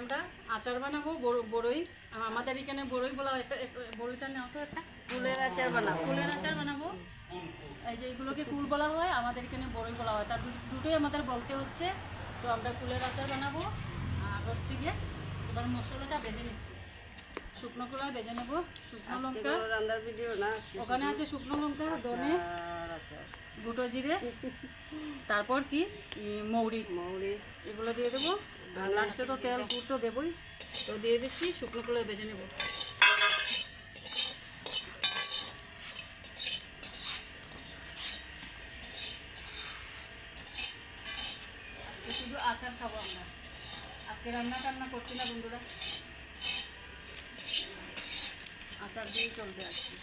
আমরা আচার বানাবো বড়ই। আমাদের এখানে বড়ই বলা হয়। বড়ইটা নাও তো একটা কুলের আচার বানাবো। কুলের আচার বানাবো। এই যে এগুলোকে কুল বলা হয়, আমাদের এখানে বড়ই বলা হয়। তার দুটোই আমাদের বলতে হচ্ছে। তো আমরা কুলের আচার বানাবো। আর হচ্ছে গিয়ে এবার মশলাটা ভেজে নিচ্ছি। শুকনো কড়াই ভেজে নেব। শুকনো লঙ্কা, রান্নার ভিডিও না, ওখানে আছে শুকনো লঙ্কা, ধনে, গোটা জিরে, তারপর কি মৌরি এগুলো দিয়ে দেবো। আর লাস্টে তো তেল গুড় তো দেবই। তো দিয়ে দিচ্ছি, শুকনো করে ভেজে নেব। শুধু আচার খাবো আমরা, আজকে রান্না টান্না করছি না বন্ধুরা, আচার দিয়ে চলবে আজকে।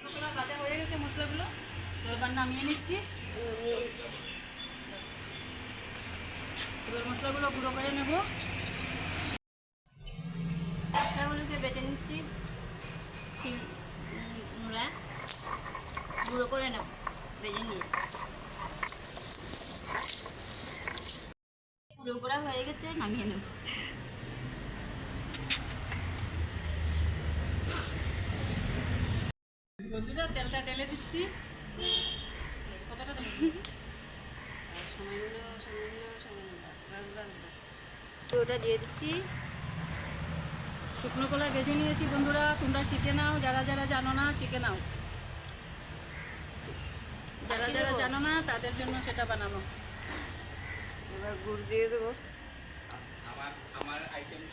মশলা ভাজা হয়ে গেছে, মশলাগুলো তো এবার নামিয়ে নিচ্ছি। এবার মশলাগুলো গুঁড়ো করে নেব। মশলাগুলোকে বেটে নিচ্ছি, নোড়া গুঁড়ো করে নেব, বেজে নিয়েছি। গুঁড়ো করা হয়ে গেছে, নামিয়ে নেব। বন্ধুরা তেলটা ঢেলে দিচ্ছি। কতটা দেবো? ওটা দিয়ে দিচ্ছি। শুকনো কলাই ভেজে নিয়েছি বন্ধুরা, তোমরা শিখে নাও। যারা যারা জানো না শিখে নাও, যারা যারা জানো না তাদের জন্য সেটা বানানো। এবার গুড় দিয়ে দেবো। আমার আইটেম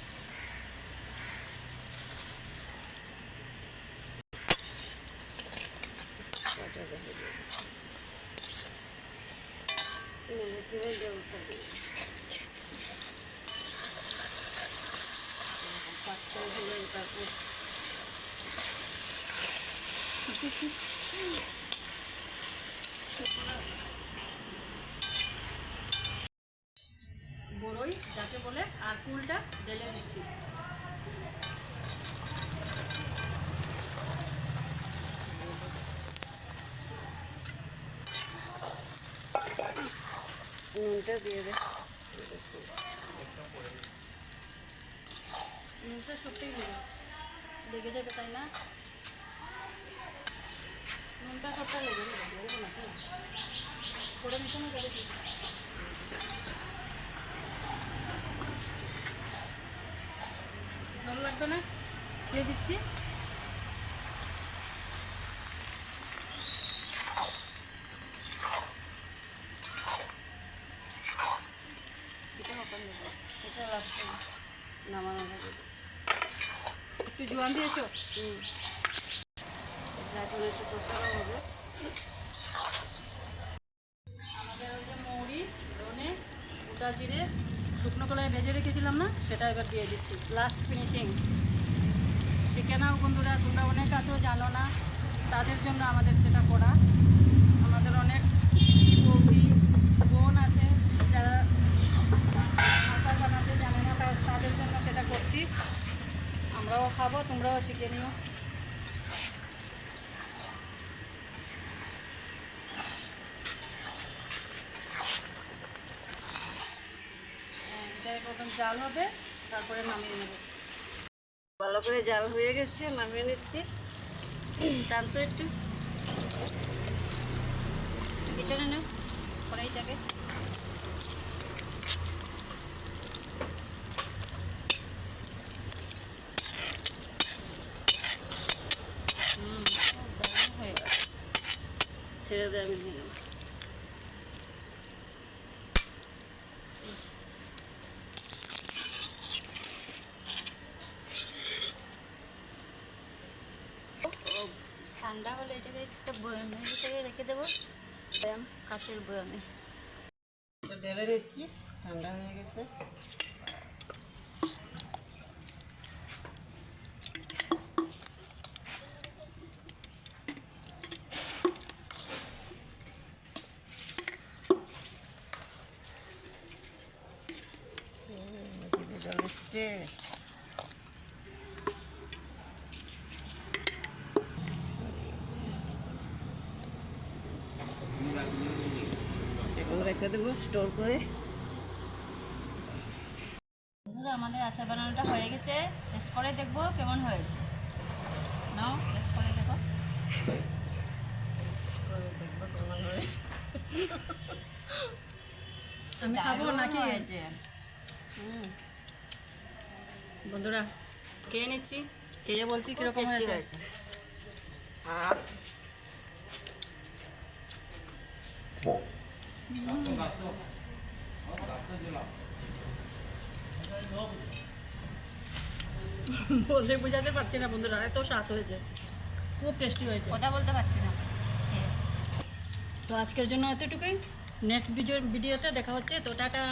বড়ই যাকে বলে, আর কুলটা ঢেলে দিচ্ছি। নুনটা দিয়ে দে। নুনটা সত্যিই লেগে যাবে, তাই না? নুনটা সবটা লেগে যাবে, বলবো না কি করে মিশানো যাবে কি? ভালো লাগবে না, দিয়ে দিচ্ছি। এটা লাস্টে নামানো হবে। একটু জোয়ান দিয়েছো? এখন একটু কষানো হবে। আমাদের ওই যে মৌরি, ধনে, গোটা জিরে, শুকনো কলাই ভেজে রেখেছিলাম না, সেটা এবার দিয়ে দিচ্ছি। Last finishing. শিখে নাও বন্ধুরা, তোমরা অনেক আছো জানো না, তাদের জন্য আমাদের সেটা করা। আমাদের অনেক বৌদি বোন আছে যারা আচার বানাতে জানে না, তাদের জন্য সেটা করছি। আমরাও খাবো, তোমরাও শিখে নিও। এটাই প্রথম জাল হবে, তারপরে নামিয়ে নেব। ভালো করে জাল হয়ে গেছে, নামিয়ে নিচ্ছি। টানতো একটু পিছনে নাও কড়াইটাকে। হয়ে গেছে, ছেড়ে দিয়ে আমি নিয়ে নেব। ঠান্ডা হলে এটাকে একটা বয়ামের ভিতরে রেখে দেবো, বয়াম, কাঁচের বয়ামে। এটা ঢেলে নিচ্ছি, ঠান্ডা হয়ে গেছে। এখন রেখে দেবো স্টোর করে। আমাদের আচার বানানোটা হয়ে গেছে, টেস্ট করে দেখবো কেমন হয়েছে। নাও টেস্ট করে দেখো, টেস্ট করে দেখবো কেমন হয়েছে। আমি খাবো দারুণ নাকি? হয়েছে। বন্ধুরা খেয়ে নিচ্ছি, খেয়ে বলছি খুব কিরকম tasty হয়েছে। আর বলতে বোঝাতে পারছি না বন্ধুরা, এত স্বাদ হয়েছে, খুব টেস্টি হয়েছে। কথা বলতে পারছি না। তো আজকের জন্য এতটুকুই, নেক্সট ভিডিওতে দেখা হচ্ছে। তো টাটা।